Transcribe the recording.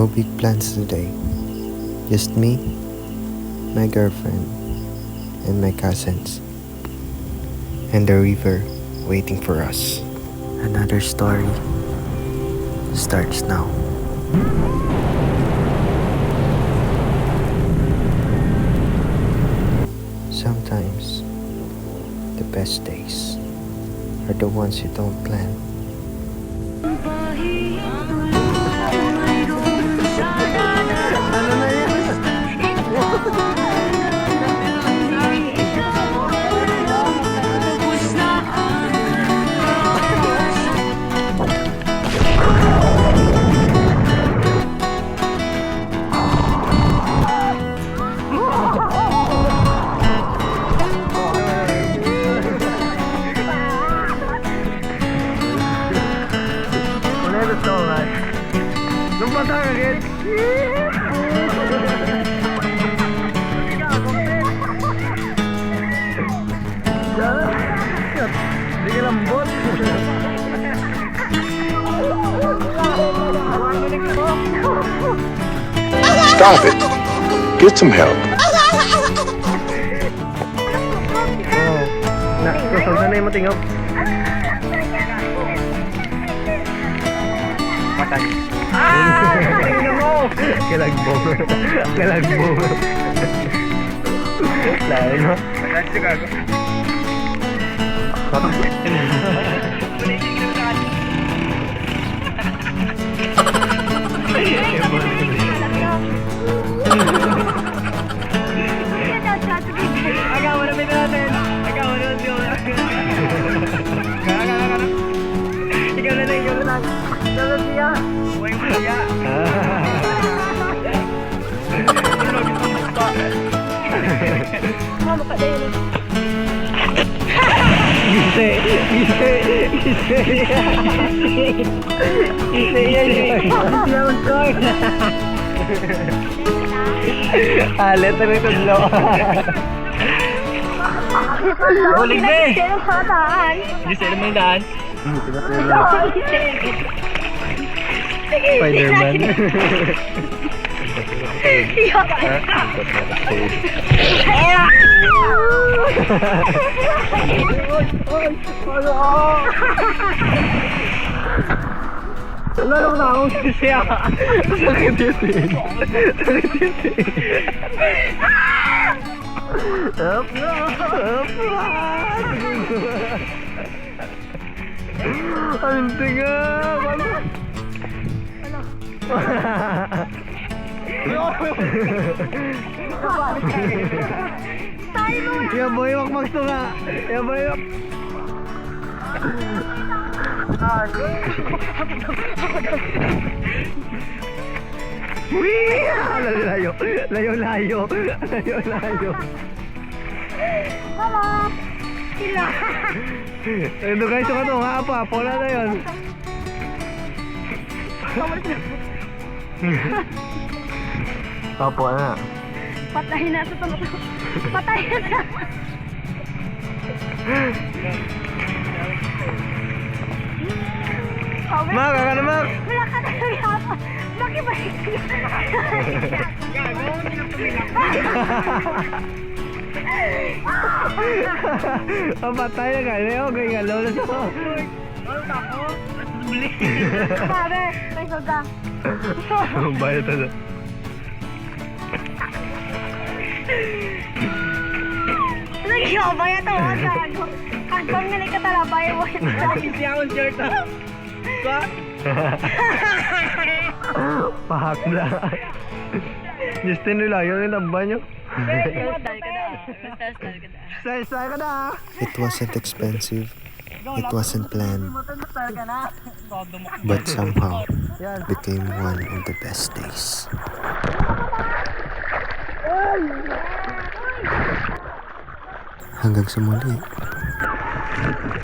No big plans today. Just me, my girlfriend, and my cousins. And the river waiting for us. Another story starts now. Sometimes, the best days are the ones you don't plan. Stop it. Get some help. Kusog na yung matingog. Patay. Tingnan mo! Kalagbong. Kalagbong. Lain mo. Agawan na pito natin. Agawan na natin. Ikaw na lang, ikaw na lang. Ikaw siya. Huwag mo siya. Mama ka din. Gise. Alet na rin tudlo. Huling na eh. Gise na may daan. Spider-Man. Lalo na akong sisiya. Sakit yun. Sakit yun. Up na. Ang tinga. Yan boy, wag magtunga. Yan boy, wag. Wee! Layo. Halo. Sila. Ito guys, ito ka to. Apa, pola na yun. Papo na. Patayin na ito. Patayin na. Mak, kaka na Mak. Wala ka na hapa. Makibalik. Ang patay na kayo. Kaya nga lolo sa ko. Sabi, may soda. Ang bayad na. Nag-iobay ito. Hanggang nga ka talabay mo. Kasi akong shirt ha. Pahak na. Justin nila, yun yung namba nyo. Style ka na. It wasn't expensive. It wasn't planned. But somehow became one of the best days. Hanggang sa muli.